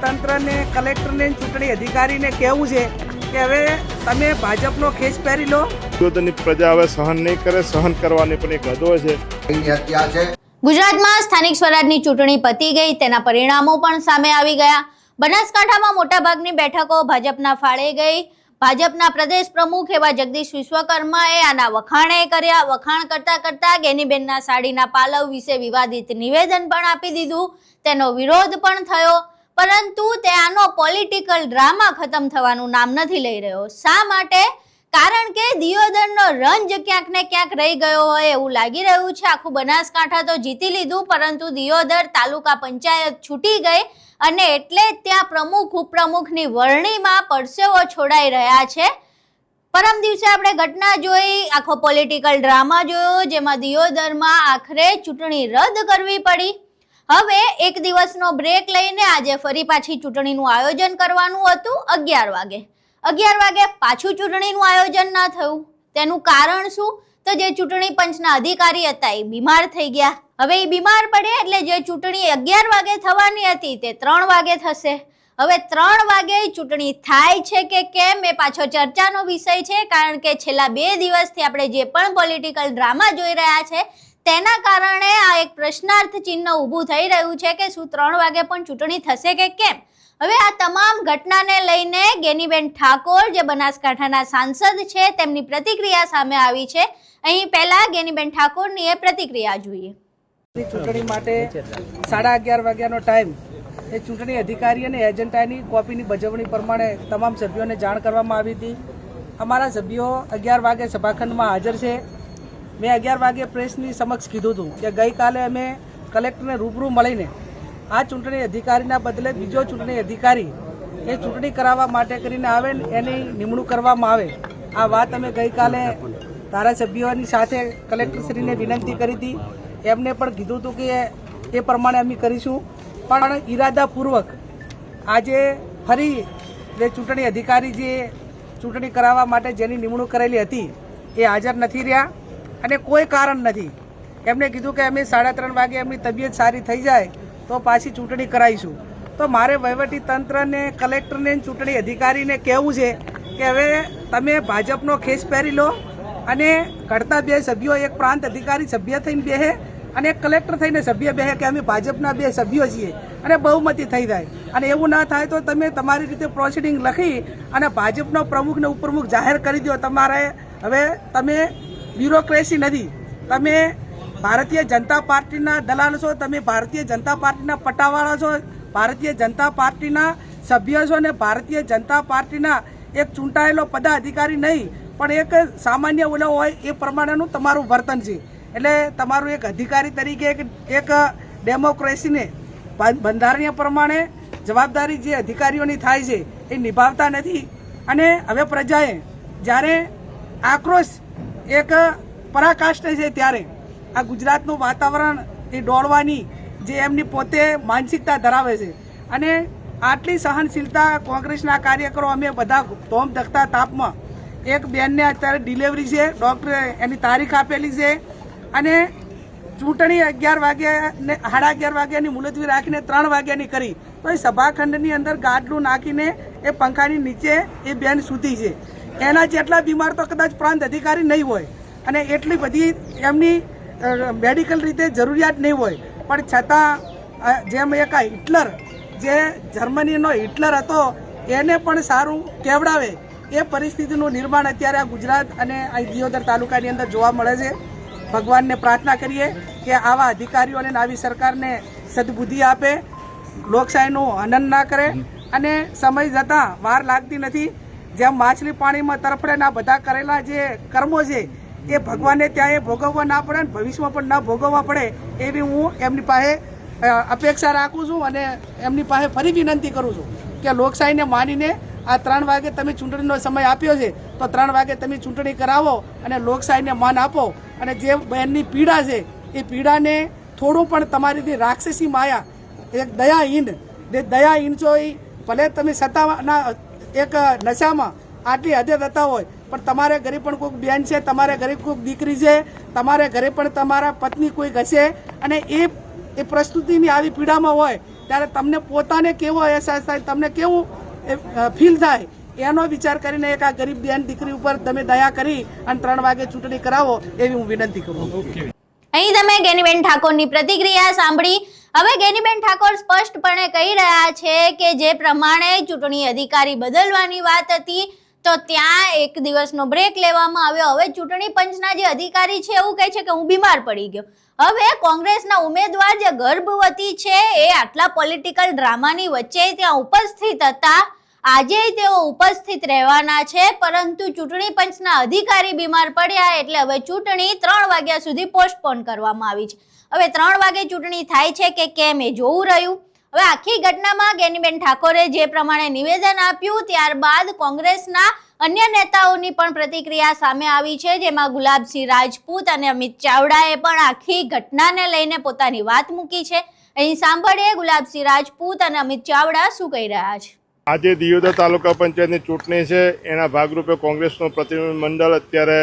તંત્રને કલેક્ટરને ચૂંટણી અધિકારીને કહેવું છે કે હવે તમે ભાજપનો ખેસ પહેરી લો। પોતાની પ્રજા હવે સહન નહીં કરે, સહન કરવાની પણ એક હદ હોય છે। ગુજરાતમાં સ્થાનિક સ્વરાજની ચૂંટણી પતી ગઈ, તેના પરિણામો પણ સામે આવી ગયા। બનાસકાંઠામાં મોટાભાગની બેઠકો ભાજપના ફાળે ગઈ। ભાજપના પ્રદેશ પ્રમુખ એવા જગદીશ વિશ્વકર્માએ આના વખાણે કર્યા। વખાણ કરતા કરતા ગેનીબેનના સાડીના પાલવ વિશે વિવાદિત નિવેદન પણ આપી દીધું। તેનો વિરોધ પણ થયો, પરંતુ તે આનો પોલિટિકલ ડ્રામા ખતમ થવાનું નામ નથી લઈ રહ્યો। શા માટે? કારણ કે દિયોદરનો રંજ ક્યાંક ને ક્યાંક રહી ગયો હોય એવું લાગી રહ્યું છે। આખું બનાસકાંઠા તો જીતી લીધું, પરંતુ દિયોદર તાલુકા પંચાયત છૂટી ગઈ અને એટલે ત્યાં પ્રમુખ ઉપપ્રમુખની વરણીમાં પરસેવો છોડાઈ રહ્યા છે। પરમ દિવસે આપણે ઘટના જોઈ, આખો પોલિટિકલ ડ્રામા જોયો, જેમાં દિયોદરમાં આખરે ચૂંટણી રદ કરવી પડી। હવે એક દિવસનો બ્રેક લઈને આજે ફરી પાછી ચૂંટણીનું આયોજન કરવાનું હતું 11 વાગે પાછું ચૂંટણીનું આયોજન ન થયું। તેનું કારણ શું? તો જે ચૂંટણી પંચના અધિકારી હતા એ બીમાર થઈ ગયા। હવે એ બીમાર પડે એટલે જે ચૂંટણી 11 વાગે થવાની હતી તે 3 વાગે થશે। હવે 3 વાગે ચૂંટણી થાય છે કે કેમ એ પાછો ચર્ચાનો વિષય છે, કારણ કે છેલ્લા 2 દિવસથી આપણે જે પણ પોલિટિકલ ડ્રામા જોઈ રહ્યા છે તેના કારણે આ એક પ્રશ્નાર્થ ચિહ્ન ઊભું થઈ રહ્યું છે કે શું 3 વાગે પણ ચૂંટણી થશે કે કેમ। હવે આ તમામ ઘટનાને લઈને ગેનીબેન ઠાકોર, જે બનાસકાંઠાના સાંસદ છે, તેમની પ્રતિક્રિયા સામે આવી છે। અહીં પહેલા ગેનીબેન ઠાકોરની એ પ્રતિક્રિયા જોઈએ। ચૂંટણી માટે 11:30 વાગ્યાનો ટાઈમ એ ચૂંટણી અધિકારી અને એજન્ટાની કોપીની બજવણી પ્રમાણે તમામ સભ્યોને જાણ કરવામાં આવી હતી। અમારા સભ્યો 11 વાગે સભાખંડમાં હાજર છે। મેં 11 વાગે પ્રેસની સમક્ષ કીધું હતું કે ગઈકાલે અમે કલેક્ટરને રૂબરૂ મળીને આ ચૂંટણી અધિકારીના બદલે બીજો ચૂંટણી અધિકારી એ ચૂંટણી કરાવવા માટે કરીને આવે ને એની નિમણૂક કરવામાં આવે। આ વાત અમે ગઈકાલે ધારાસભ્યોની સાથે કલેક્ટરશ્રીને વિનંતી કરી હતી। એમને પણ કીધું હતું કે એ પ્રમાણે અમે કરીશું, પણ ઈરાદાપૂર્વક આજે ફરી જે ચૂંટણી અધિકારી જે ચૂંટણી કરાવવા માટે જેની નિમણૂક કરેલી હતી એ હાજર નથી રહ્યા અને કોઈ કારણ નથી। એમને કીધું કે અમે 3:30 વાગે એમની તબિયત સારી થઈ જાય તો પાછી ચૂંટણી કરાવીશું। તો મારે વહીવટી તંત્રને કલેક્ટરને ચૂંટણી અધિકારીને કહેવું છે કે હવે તમે ભાજપનો ખેસ પહેરી લો અને ઘટતા 2 સભ્યો, એક પ્રાંત અધિકારી સભ્ય થઈને બેહે અને એક કલેક્ટર થઈને સભ્ય બેહે કે અમે ભાજપના 2 સભ્યો છીએ અને બહુમતી થઈ જાય। અને એવું ના થાય તો તમે તમારી રીતે પ્રોસિડિંગ લખી અને ભાજપનો પ્રમુખ ને ઉપપ્રમુખ જાહેર કરી દો। તમારે હવે તમે બ્યુરોક્રેસી નથી, તમે ભારતીય જનતા પાર્ટીના દલાલ છો, તમે ભારતીય જનતા પાર્ટીના પટ્ટાવાળા છો, ભારતીય જનતા પાર્ટીના સભ્ય છો ને ભારતીય જનતા પાર્ટીના એક ચૂંટાયેલો પદાધિકારી નહીં પણ એક સામાન્ય ઓલો હોય એ પ્રમાણેનું તમારું વર્તન છે। એટલે તમારું એક અધિકારી તરીકે એક ડેમોક્રેસીને બંધારણીય પ્રમાણે જવાબદારી જે અધિકારીઓની થાય છે એ નિભાવતા નથી। અને હવે પ્રજાએ જ્યારે આક્રોશ એક પરાકાષ્ઠ છે ત્યારે આ ગુજરાતનું વાતાવરણ એ દોડવાની જે એમની પોતે માનસિકતા ધરાવે છે અને આટલી સહનશીલતા કોંગ્રેસના કાર્યકરો અમે બધા ધોમ ધકતા તાપમાં એક બેનને અત્યારે ડિલિવરી છે, ડૉક્ટરે એની તારીખ આપેલી છે અને ચૂંટણી 11 વાગે ને 11:30 વાગ્યાની મુલતવી રાખીને 3 વાગ્યાની કરી તો એ સભાખંડની અંદર ગાડલું નાખીને એ પંખાની નીચે એ બેન સૂતી છે। એના જેટલા બીમાર તો કદાચ પ્રાંત અધિકારી નહીં હોય અને એટલી બધી એમની મેડિકલ રીતે જરૂરિયાત નહીં હોય, પણ છતાં જેમ એક હિટલર, જે જર્મનીનો હિટલર હતો એને પણ સારું કેવડાવે એ પરિસ્થિતિનું નિર્માણ અત્યારે આ ગુજરાત અને આ દિયોદર તાલુકાની અંદર જોવા મળે છે। ભગવાનને પ્રાર્થના કરીએ કે આવા અધિકારીઓને આવી સરકારને સદબુદ્ધિ આપે, લોકશાહીનું હનન ના કરે અને સમય જતાં વાર લાગતી નથી। જેમ માછલી પાણીમાં તરફડે ના બધા કરેલા જે કર્મો છે એ ભગવાનને ત્યાં ભોગવવા ના પડે ને ભવિષ્યમાં પણ ના ભોગવવા પડે એવી હું એમની પાસે અપેક્ષા રાખું છું અને એમની પાસે ફરી વિનંતી કરું છું કે લોકશાહીને માનીને આ 3 વાગે તમે ચૂંટણીનો સમય આપ્યો છે તો 3 વાગે તમે ચૂંટણી કરાવો અને લોકશાહીને માન આપો અને જે બહેનની પીડા છે એ પીડાને થોડું પણ તમારી રાક્ષસી માયા, એક દયાહીન છો, એ ભલે તમે સત્તાના એક નશામાં આટલી હદે થતા હોય પણ તમારે ઘરે પણ કોઈક બેન છે, તમારે ઘરે કોઈક દીકરી છે, તમારે ઘરે પણ તમારા પત્ની કોઈક હશે અને એ પ્રસ્તુતિની આવી પીડામાં હોય ત્યારે તમને પોતાને કેવો અહેસાસ થાય, તમને કેવું ફીલ થાય, એનો વિચાર કરીને એક આ ગરીબ બેન દીકરી ઉપર તમે દયા કરી અને 3 વાગે ચૂંટણી કરાવો એવી હું વિનંતી કરું. અહીં તમે ગેનીબેન ઠાકોરની પ્રતિક્રિયા સાંભળી. હવે ગેનીબેન ઠાકોર સ્પષ્ટપણે કહી રહ્યા છે કે જે પ્રમાણે ચૂંટણી અધિકારી બદલવાની વાત હતી તો ત્યાં એક દિવસનો બ્રેક લેવામાં આવ્યો. હવે ચૂંટણી પંચના જે અધિકારી છે એવું કહે છે કે હું બીમાર પડી ગયો. હવે કોંગ્રેસના ઉમેદવાર જે ગર્ભવતી છે એ આટલા પોલિટિકલ ડ્રામાની વચ્ચે ત્યાં ઉપસ્થિત હતા. આજે તેઓ ઉપસ્થિત રહેવાના છે, પરંતુ ચૂંટણી પંચના અધિકારી બીમાર પડ્યા એટલે હવે ચૂંટણી 3 વાગ્યા સુધી પોસ્ટપોન કરવામાં આવી છે. હવે 3 વાગે ચૂંટણી થાય છે કે કેમ એ જોવું રહ્યું. હવે આખી ઘટનામાં ગેનીબેન ઠાકોરે જે પ્રમાણે નિવેદન આપ્યું ત્યારબાદ કોંગ્રેસના અન્ય નેતાઓની પણ પ્રતિક્રિયા સામે આવી છે, જેમાં ગુલાબસિંહ રાજપૂત અને અમિત ચાવડાએ પણ આખી ઘટનાને લઈને પોતાની વાત મૂકી છે. અહીં સાંભળીએ ગુલાબસિંહ રાજપૂત અને અમિત ચાવડા શું કહી રહ્યા છે. આજે દિયોદર તાલુકા પંચાયતની ચૂંટણી છે, એના ભાગરૂપે કોંગ્રેસનું પ્રતિનિધિ મંડળ અત્યારે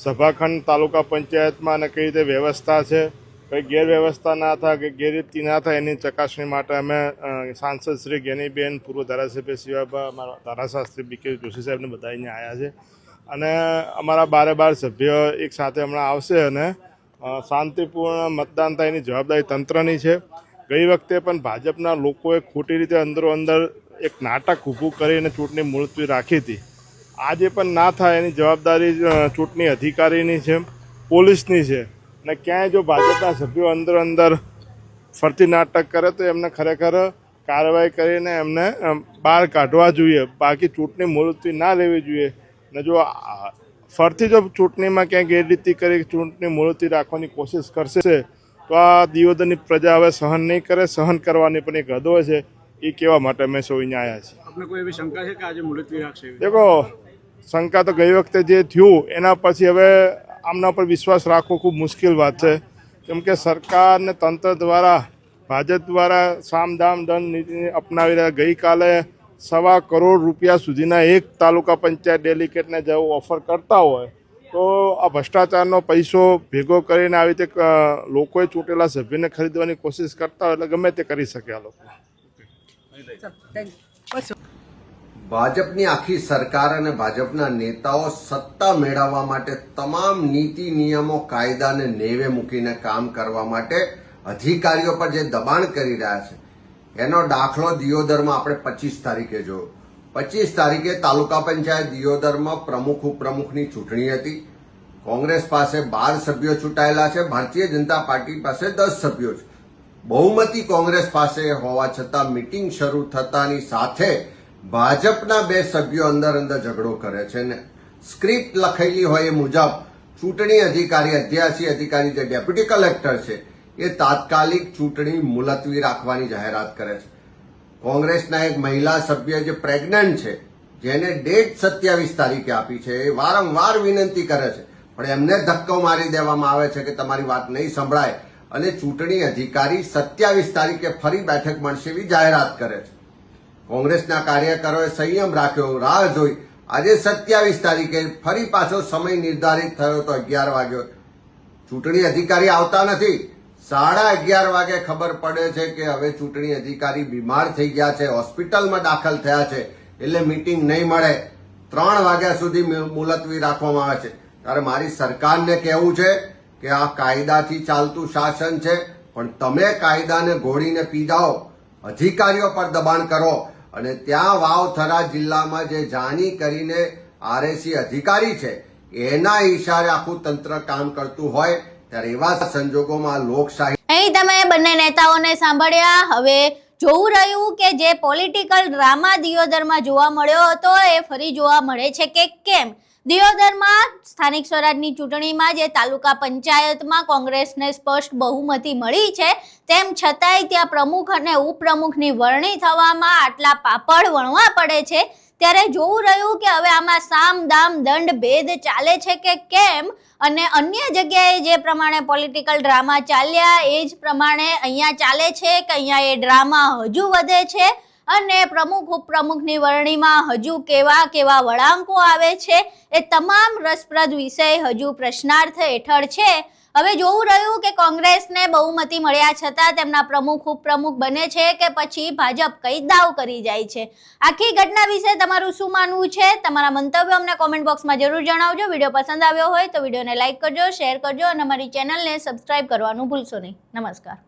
સભાખંડ તાલુકા પંચાયતમાં અને કઈ રીતે વ્યવસ્થા છે, કઈ ગેરવ્યવસ્થા ના થાય કે ગેરરીતિ ના થાય એની ચકાસણી માટે અમે સાંસદ શ્રી ગેનીબેન, પૂર્વ ધારાસભ્ય શિવાબા, અમારા ધારાશાસ્ત્રી બીકે જોશી સાહેબને બધા અહીંયા આવ્યા છે અને અમારા 12 સભ્યો એક સાથે હમણાં આવશે અને શાંતિપૂર્ણ મતદાન થાય એની જવાબદારી તંત્રની છે. ગઈ વખતે પણ ભાજપના લોકોએ ખોટી રીતે અંદરો અંદર એક નાટક ઊભું કરીને ચૂંટણી મુલતવી રાખી હતી. આજે પણ ના થાય એની જવાબદારી ચૂંટણી અધિકારીની છે, પોલીસની છે અને ક્યાંય જો ભાજપના સભ્યો અંદર ફરતી નાટક કરે તો એમને ખરેખર કાર્યવાહી કરીને એમને બહાર કાઢવા જોઈએ. બાકી ચૂંટણી મુલતવી ના લેવી જોઈએ અને જો ફરતી જો ચૂંટણીમાં ક્યાંય ગેરરીતિ કરી ચૂંટણી મુલતવી રાખવાની કોશિશ કરશે તો આ દિયોદરની પ્રજા હવે સહન નહીં કરે. સહન કરવાની પણ એક હદ હોય છે, એ કહેવા માટે અમે સૌ અહીંયા આવ્યા છીએ. આપને કોઈ એવી શંકા છે કે આજે મુલતવી રાખશે? દેખો, શંકા તો ગઈ વખતે જે થયું એના પછી હવે આમના પર વિશ્વાસ રાખવો ખૂબ મુશ્કેલ વાત છે, કેમ કે સરકાર ને તંત્ર દ્વારા ભાજપ દ્વારા સામદામ દંડ નીતિ અપનાવી રહ્યા. ગઈકાલે 1.25 કરોડ રૂપિયા સુધીના એક તાલુકા પંચાયત ડેલિકેટને જો ઓફર કરતા હોય તો આ ભ્રષ્ટાચારનો પૈસો ભેગો કરીને આવી રીતે લોકોએ ચૂંટેલા સભ્યને ખરીદવાની કોશિશ કરતા હોય એટલે ગમે તે કરી શકે આ લોકો. ભાજપની આખી સરકાર અને ભાજપના નેતાઓ સત્તા મેળવવા માટે તમામ નીતિ નિયમો કાયદાને નેવે મૂકીને કામ કરવા માટે અધિકારીઓ પર જે દબાણ કરી રહ્યા છે એનો દાખલો દિયોદરમાં આપણે 25 તારીખે જોયો. 25 તારીખે તાલુકા પંચાયત દિયોદરમાં પ્રમુખ ઉપપ્રમુખની ચૂંટણી હતી. કોંગ્રેસ પાસે 12 સભ્યો ચૂંટાયેલા છે, ભારતીય જનતા પાર્ટી પાસે 10 સભ્યો છે. બહુમતી કોંગ્રેસ પાસે હોવા છતાં મીટિંગ શરૂ થતાની સાથે ભાજપના 2 સભ્યો અંદર ઝઘડો કરે છે ને સ્ક્રિપ્ટ લખેલી હોય એ મુજબ ચૂંટણી અધિકારી, અધ્યાસી અધિકારી જે ડેપ્યુટી કલેક્ટર છે એ તાત્કાલિક ચૂંટણી મુલતવી રાખવાની જાહેરાત કરે છે. કોંગ્રેસના એક મહિલા સભ્ય જે પ્રેગ્નન્ટ છે, જેને ડેટ 27 તારીખે આપી છે, એ વારંવાર વિનંતી કરે છે પણ એમને ધક્કો મારી દેવામાં આવે છે કે તમારી વાત નહીં સંભળાય અને ચૂંટણી અધિકારી 27 તારીખે ફરી બેઠક મળશે એવી જાહેરાત કરે છે. કોંગ્રેસના કાર્યકરોએ સંયમ રાખ્યો, રાહ જોઈ. આજે 27 તારીખે ફરી પાછો સમય નિર્ધારિત થયો તો 11 વાગ્યો. ચૂંટણી અધિકારી આવતા નથી. 11:30 વાગે ખબર પડે છે કે હવે ચૂંટણી અધિકારી બીમાર થઈ ગયા છે, હોસ્પિટલમાં દાખલ થયા છે, એટલે મીટિંગ નહીં મળે. 3 વાગ્યા સુધી મુલતવી રાખવામાં આવે છે. ત્યારે મારી સરકારને કહેવું છે કે આ કાયદાથી ચાલતું શાસન છે, પણ તમે કાયદાને ઘોડીને પી જાઓ, અધિકારીઓ પર દબાણ કરો અને ત્યાં વાવથરા જિલ્લામાં જે જાણી કરીને આરએસી અધિકારી છે એના ઈશારે આખું તંત્ર કામ કરતું હોય ત્યારે એવા સંજોગોમાં લોકશાહી. અહીં તમે બંને નેતાઓને સાંભળ્યા. હવે જોવું રહ્યું કે જે પોલિટિકલ ડ્રામા દિયોદરમાં જોવા મળ્યો હતો એ ફરી જોવા મળે છે કે કેમ. દિયોદરમાં સ્થાનિક સ્વરાજની ચૂંટણીમાં જે તાલુકા પંચાયતમાં કોંગ્રેસને સ્પષ્ટ બહુમતી મળી છે, તેમ છતાંય ત્યાં પ્રમુખ અને ઉપપ્રમુખની વરણી થવામાં આટલા પાપડ વણવા પડે છે. ત્યારે જોવું રહ્યું કે હવે આમાં સામ દામ દંડ ભેદ ચાલે છે કે કેમ, અને અન્ય જગ્યાએ જે પ્રમાણે પોલિટિકલ ડ્રામા ચાલ્યા એ જ પ્રમાણે અહીંયા ચાલે છે કે અહીંયા એ ડ્રામા હજુ વધે છે અને પ્રમુખ ઉપપ્રમુખની વરણીમાં હજુ કેવા કેવા વળાંકો આવે છે એ તમામ રસપ્રદ વિષય હજુ પ્રશ્નાર્થ હેઠળ છે. હવે જોવું રહ્યું કે કોંગ્રેસને બહુમતી મળ્યા છતાં તેમના પ્રમુખ ઉપપ્રમુખ બને છે કે પછી ભાજપ કઈ દાવ કરી જાય છે. આખી ઘટના વિશે તમારું શું માનવું છે? તમારા મંતવ્યો અમને કોમેન્ટ બોક્સમાં જરૂર જણાવજો. વિડીયો પસંદ આવ્યો હોય તો વિડીયોને લાઈક કરજો, શેર કરજો અને અમારી ચેનલને સબસ્ક્રાઇબ કરવાનું ભૂલશો નહીં. નમસ્કાર.